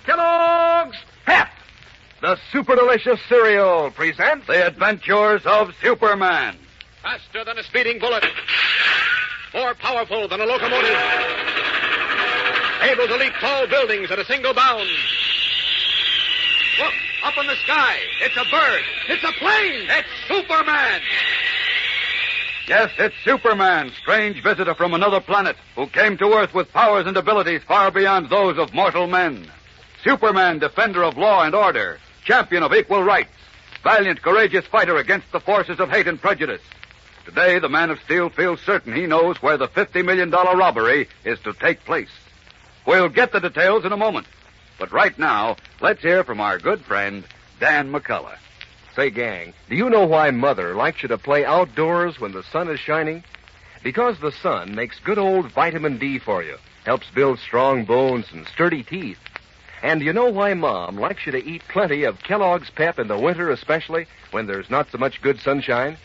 Kellogg's Pep, the super delicious cereal, presents The Adventures of Superman. Faster than a speeding bullet. More powerful than a locomotive. Able to leap tall buildings at a single bound. Look, up in the sky. It's a bird. It's a plane. It's Superman. Yes, it's Superman, strange visitor from another planet, who came to Earth with powers and abilities far beyond those of mortal men. Superman, defender of law and order, champion of equal rights, valiant, courageous fighter against the forces of hate and prejudice. Today, the Man of Steel feels certain he knows where the $50 million robbery is to take place. We'll get the details in a moment. But right now, let's hear from our good friend, Dan McCullough. Say, gang, do you know why Mother likes you to play outdoors when the sun is shining? Because the sun makes good old vitamin D for you, helps build strong bones and sturdy teeth. And you know why Mom likes you to eat plenty of Kellogg's Pep in the winter, especially when there's not so much good sunshine?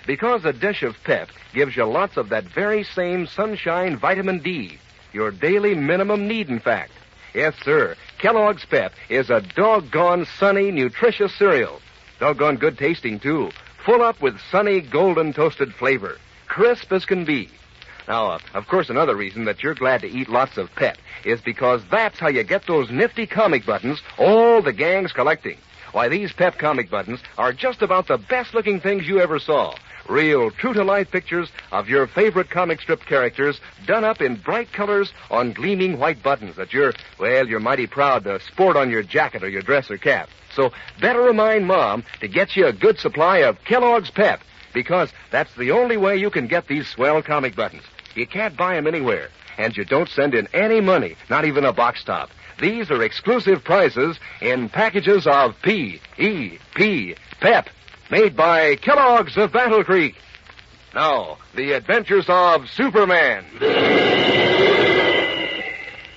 Because a dish of Pep gives you lots of that very same sunshine vitamin D, your daily minimum need, in fact. Yes, sir, Kellogg's Pep is a doggone sunny, nutritious cereal. Doggone good tasting, too. Full up with sunny, golden toasted flavor. Crisp as can be. Now, of course, another reason that you're glad to eat lots of Pep is because that's how you get those nifty comic buttons all the gang's collecting. Why, these Pep comic buttons are just about the best-looking things you ever saw. Real, true-to-life pictures of your favorite comic strip characters done up in bright colors on gleaming white buttons that you're mighty proud to sport on your jacket or your dress or cap. So better remind Mom to get you a good supply of Kellogg's Pep, because that's the only way you can get these swell comic buttons. You can't buy them anywhere, and you don't send in any money, not even a box top. These are exclusive prizes in packages of P.E.P. Pep, made by Kellogg's of Battle Creek. Now, the adventures of Superman.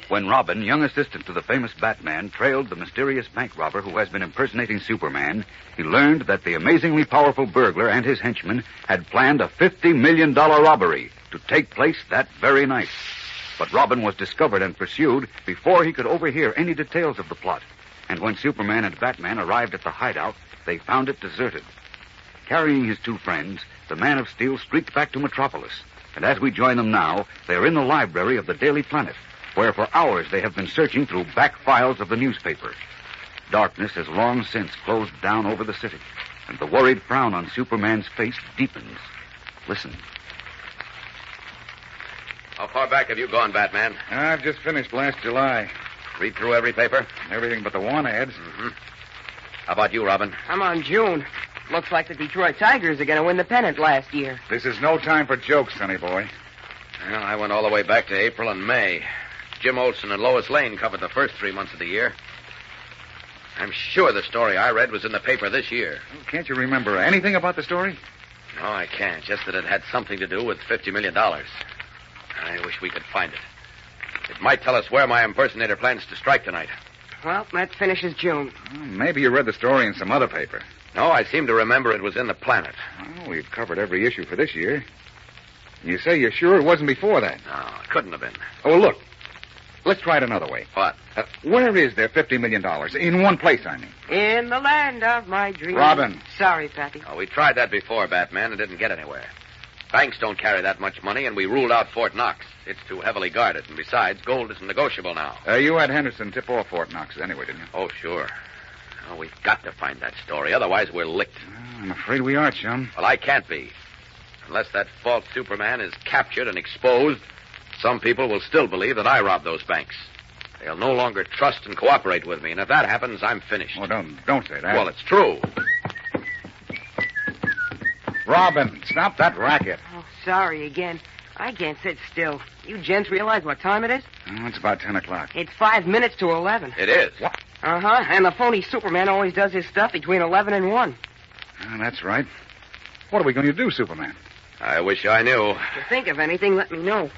When Robin, young assistant to the famous Batman, trailed the mysterious bank robber who has been impersonating Superman, he learned that the amazingly powerful burglar and his henchmen had planned a $50 million robbery to take place that very night. But Robin was discovered and pursued before he could overhear any details of the plot. And when Superman and Batman arrived at the hideout, they found it deserted. Carrying his two friends, the Man of Steel streaked back to Metropolis. And as we join them now, they are in the library of the Daily Planet, where for hours they have been searching through back files of the newspaper. Darkness has long since closed down over the city, and the worried frown on Superman's face deepens. Listen. How far back have you gone, Batman? I've just finished last July. Read through every paper? Everything but the want ads. Mm-hmm. How about you, Robin? I'm on June. Looks like the Detroit Tigers are going to win the pennant last year. This is no time for jokes, sonny boy. Well, I went all the way back to April and May. Jim Olsen and Lois Lane covered the first 3 months of the year. I'm sure the story I read was in the paper this year. Can't you remember anything about the story? No, I can't. Just that it had something to do with $50 million. I wish we could find it. It might tell us where my impersonator plans to strike tonight. Well, that finishes June. Well, maybe you read the story in some other paper. No, I seem to remember it was in the Planet. Well, we've covered every issue for this year. You say you're sure it wasn't before that? No, it couldn't have been. Oh, look. Let's try it another way. What? Where is there $50 million? In one place, I mean. In the land of my dreams. Robin. Sorry, Pappy. Oh, we tried that before, Batman, and didn't get anywhere. Banks don't carry that much money, and we ruled out Fort Knox. It's too heavily guarded, and besides, gold isn't negotiable now. You had Henderson tip off Fort Knox anyway, didn't you? Oh, sure. Oh, we've got to find that story, otherwise we're licked. I'm afraid we are, chum. Well, I can't be. Unless that false Superman is captured and exposed, some people will still believe that I robbed those banks. They'll no longer trust and cooperate with me, and if that happens, I'm finished. Oh, don't say that. Well, it's true. Robin, stop that racket. Oh, sorry again. I can't sit still. You gents realize what time it is? Oh, it's about 10 o'clock. It's 5 minutes to 11. It is. What? Uh-huh, and the phony Superman always does his stuff between 11 and 1. That's right. What are we going to do, Superman? I wish I knew. If you think of anything, let me know.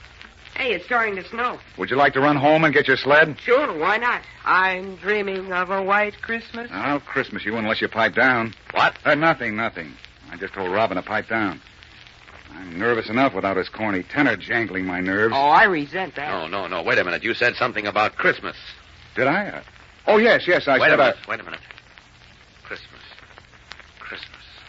Hey, it's starting to snow. Would you like to run home and get your sled? Sure, why not? I'm dreaming of a white Christmas. I'll Christmas you unless you pipe down. What? Nothing. I just told Robin to pipe down. I'm nervous enough without his corny tenor jangling my nerves. Oh, I resent that. No. Wait a minute. You said something about Christmas. Did I? Oh, yes, I Wait a said minute. Wait a minute. Christmas.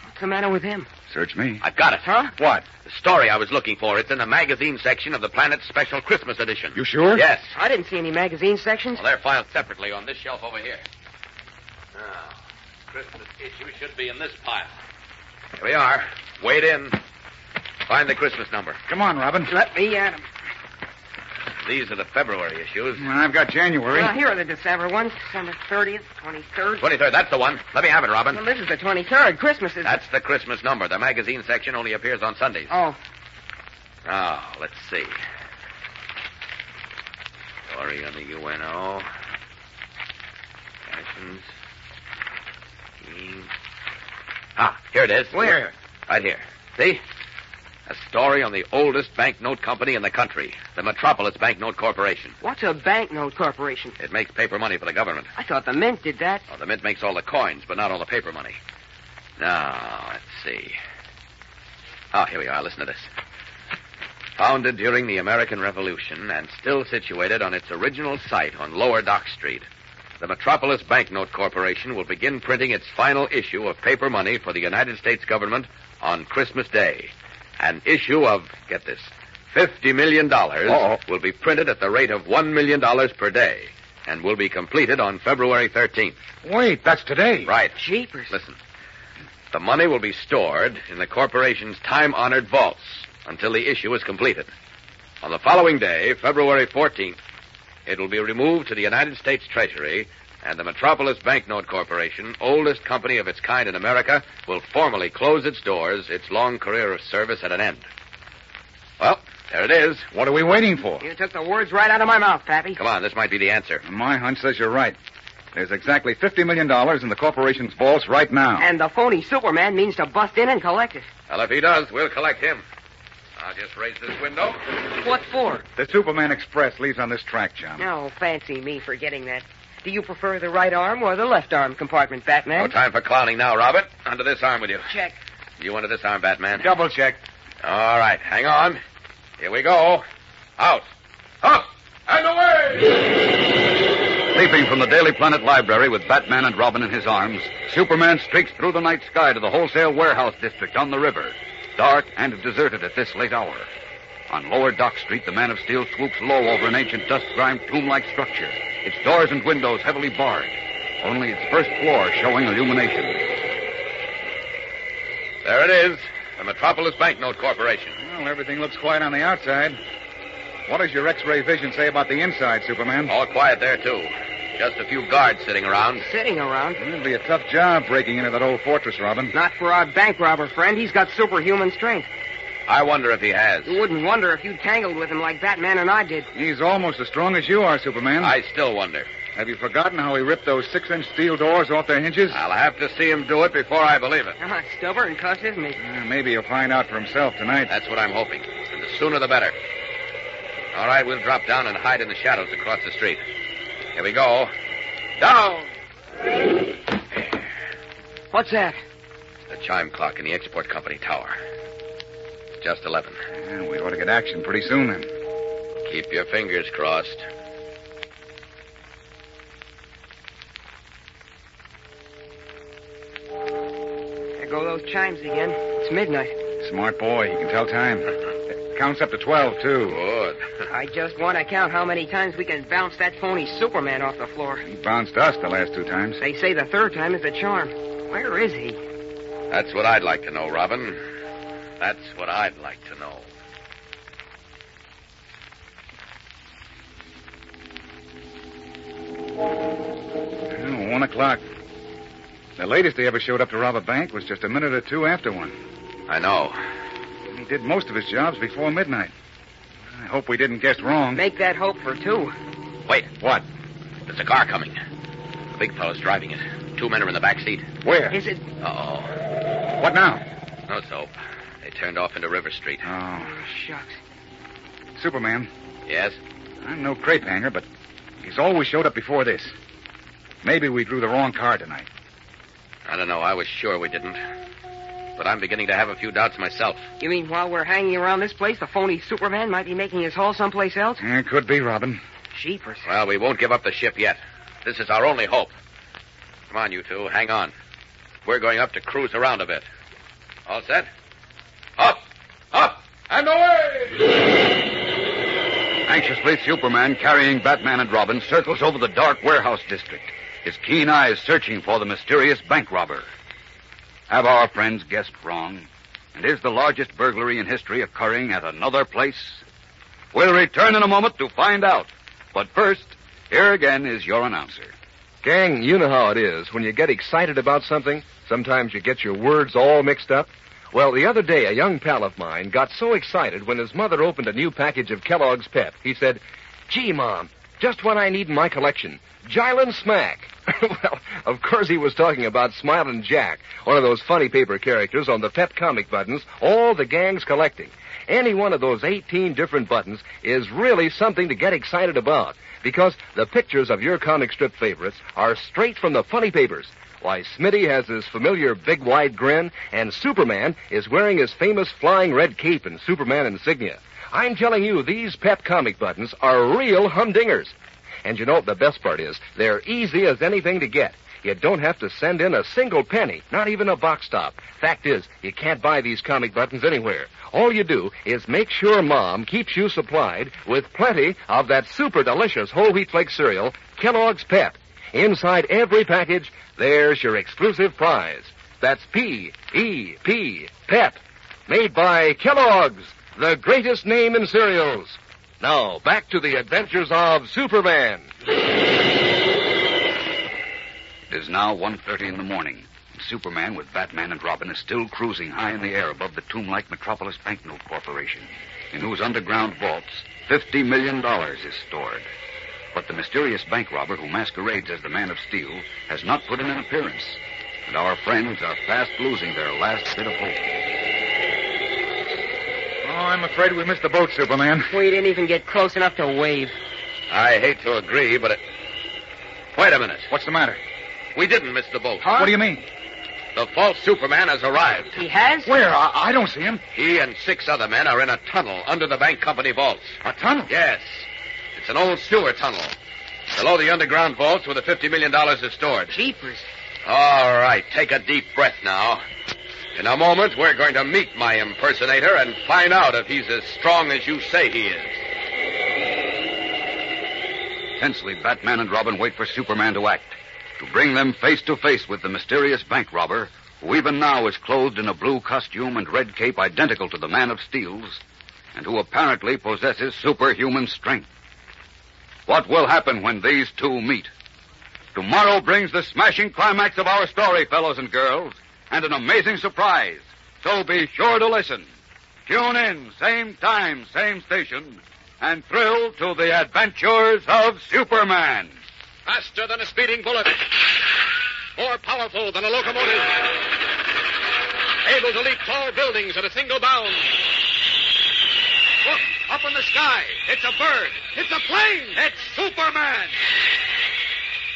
What's the matter with him? Search me. I've got it. Huh? What? The story I was looking for. It's in the magazine section of the Planet's special Christmas edition. You sure? Yes. I didn't see any magazine sections. Well, they're filed separately on this shelf over here. Now, Christmas issue should be in this pile. Here we are. Wade in. Find the Christmas number. Come on, Robin. Let me at him. These are the February issues. I've got January. Here are the December ones. December 30th, 23rd. 23rd, that's the one. Let me have it, Robin. Well, this is the 23rd. Christmas is... That's the Christmas number. The magazine section only appears on Sundays. Oh. Now, let's see. Story on the UNO. Fashions. Here it is. Where? Right here. See? A story on the oldest banknote company in the country, the Metropolis Banknote Corporation. What's a banknote corporation? It makes paper money for the government. I thought the mint did that. Well, the mint makes all the coins, but not all the paper money. Now, let's see. Here we are. Listen to this. Founded during the American Revolution and still situated on its original site on Lower Dock Street, the Metropolis Banknote Corporation will begin printing its final issue of paper money for the United States government on Christmas Day. An issue of, get this, $50 million will be printed at the rate of $1 million per day and will be completed on February 13th. Wait, that's today. Right. Jeepers. Listen. The money will be stored in the corporation's time-honored vaults until the issue is completed. On the following day, February 14th, it will be removed to the United States Treasury, and the Metropolis Banknote Corporation, oldest company of its kind in America, will formally close its doors, its long career of service at an end. Well, there it is. What are we waiting for? You took the words right out of my mouth, Pappy. Come on, this might be the answer. My hunch says you're right. There's exactly $50 million in the corporation's vaults right now. And the phony Superman means to bust in and collect it. Well, if he does, we'll collect him. I'll just raise this window. What for? The Superman Express leaves on this track, John. No, fancy me forgetting that. Do you prefer the right arm or the left arm compartment, Batman? No time for clowning now, Robert. Under this arm with you. Check. You under this arm, Batman. Double check. All right, hang on. Here we go. Out. Up. And away! Leaping from the Daily Planet library with Batman and Robin in his arms, Superman streaks through the night sky to the wholesale warehouse district on the river, dark and deserted at this late hour. On Lower Dock Street, the Man of Steel swoops low over an ancient dust-grimed tomb-like structure, its doors and windows heavily barred, only its first floor showing illumination. There it is, the Metropolis Banknote Corporation. Well, everything looks quiet on the outside. What does your X-ray vision say about the inside, Superman? All quiet there, too. Just a few guards sitting around. Sitting around? It'll be a tough job breaking into that old fortress, Robin. Not for our bank robber friend. He's got superhuman strength. I wonder if he has. You wouldn't wonder if you tangled with him like Batman and I did. He's almost as strong as you are, Superman. I still wonder. Have you forgotten how he ripped those 6-inch steel doors off their hinges? I'll have to see him do it before I believe it. Stubborn cuss, isn't he? Maybe he'll find out for himself tonight. That's what I'm hoping. And the sooner the better. All right, we'll drop down and hide in the shadows across the street. Here we go. Down! What's that? The chime clock in the export company tower. Just 11. Yeah, we ought to get action pretty soon, then. Keep your fingers crossed. There go those chimes again. It's midnight. Smart boy. He can tell time. Counts up to 12, too. Good. I just want to count how many times we can bounce that phony Superman off the floor. He bounced us the last 2 times. They say the third time is the charm. Where is he? That's what I'd like to know, Robin. That's what I'd like to know. Oh, 1 o'clock. The latest he ever showed up to rob a bank was just a minute or 2 after 1. I know. He did most of his jobs before midnight. I hope we didn't guess wrong. Make that hope for 2. Wait. What? There's a car coming. The big fellow's driving it. 2 men are in the back seat. Where? Is it? Uh-oh. What now? No soap. They turned off into River Street. Oh. Shucks. Superman, Yes? I'm no crepe hanger, but he's always showed up before this. Maybe we drew the wrong card tonight. I don't know. I was sure we didn't. But I'm beginning to have a few doubts myself. You mean while we're hanging around this place, the phony Superman might be making his haul someplace else? It could be, Robin. Jeepers. Well, we won't give up the ship yet. This is our only hope. Come on, you two. Hang on. We're going up to cruise around a bit. All set? Up! Up! And away! Anxiously, Superman, carrying Batman and Robin, circles over the dark warehouse district, his keen eyes searching for the mysterious bank robber. Have our friends guessed wrong? And is the largest burglary in history occurring at another place? We'll return in a moment to find out. But first, here again is your announcer. Gang, you know how it is. When you get excited about something, sometimes you get your words all mixed up. Well, the other day, a young pal of mine got so excited when his mother opened a new package of Kellogg's Pep. He said, "Gee, Mom, just what I need in my collection. Jylin Smack." Well, of course he was talking about Smilin' Jack, one of those funny paper characters on the Pep comic buttons all the gang's collecting. Any one of those 18 different buttons is really something to get excited about, because the pictures of your comic strip favorites are straight from the funny papers. Why, Smitty has his familiar big wide grin, and Superman is wearing his famous flying red cape and Superman insignia. I'm telling you, these Pep comic buttons are real humdingers. And you know what the best part is? They're easy as anything to get. You don't have to send in a single penny, not even a box top. Fact is, you can't buy these comic buttons anywhere. All you do is make sure Mom keeps you supplied with plenty of that super delicious whole wheat flake cereal, Kellogg's Pep. Inside every package, there's your exclusive prize. That's P-E-P, Pep. Made by Kellogg's, the greatest name in cereals. Now, back to the adventures of Superman. It is now 1:30 in the morning. Superman, with Batman and Robin, is still cruising high in the air above the tomb-like Metropolis Banknote Corporation, in whose underground vaults $50 million is stored. But the mysterious bank robber who masquerades as the Man of Steel has not put in an appearance, and our friends are fast losing their last bit of hope. Oh, I'm afraid we missed the boat, Superman. We didn't even get close enough to wave. I hate to agree, but Wait a minute. What's the matter? We didn't miss the boat. Huh? What do you mean? The false Superman has arrived. He has? Where? I don't see him. He and 6 other men are in a tunnel under the bank company vaults. A tunnel? Yes. It's an old sewer tunnel. Below the underground vaults where the $50 million is stored. Jeepers. All right, take a deep breath now. In a moment, we're going to meet my impersonator and find out if he's as strong as you say he is. Tensely, Batman and Robin wait for Superman to act, to bring them face to face with the mysterious bank robber, who even now is clothed in a blue costume and red cape identical to the Man of Steel's, and who apparently possesses superhuman strength. What will happen when these two meet? Tomorrow brings the smashing climax of our story, fellows and girls, and an amazing surprise. So be sure to listen. Tune in, same time, same station, and thrill to the adventures of Superman. Faster than a speeding bullet. More powerful than a locomotive. Able to leap tall buildings at a single bound. Look, up in the sky. It's a bird. It's a plane. It's Superman.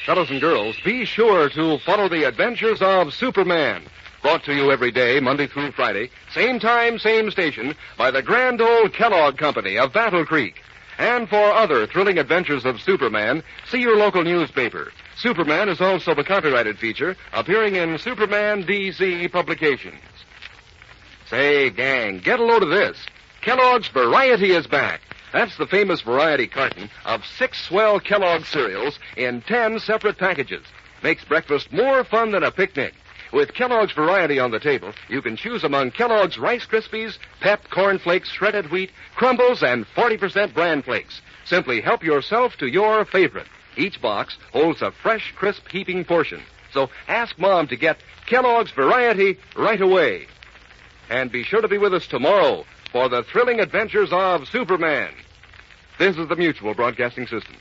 Fellows and girls, be sure to follow the adventures of Superman. Brought to you every day, Monday through Friday, same time, same station, by the grand old Kellogg Company of Battle Creek. And for other thrilling adventures of Superman, see your local newspaper. Superman is also the copyrighted feature appearing in Superman DC publications. Say, gang, get a load of this. Kellogg's Variety is back. That's the famous variety carton of 6 swell Kellogg cereals in 10 separate packages. Makes breakfast more fun than a picnic. With Kellogg's Variety on the table, you can choose among Kellogg's Rice Krispies, Pep Corn Flakes, shredded wheat, crumbles, and 40% bran flakes. Simply help yourself to your favorite. Each box holds a fresh, crisp, heaping portion. So ask Mom to get Kellogg's Variety right away. And be sure to be with us tomorrow for the thrilling adventures of Superman. This is the Mutual Broadcasting System.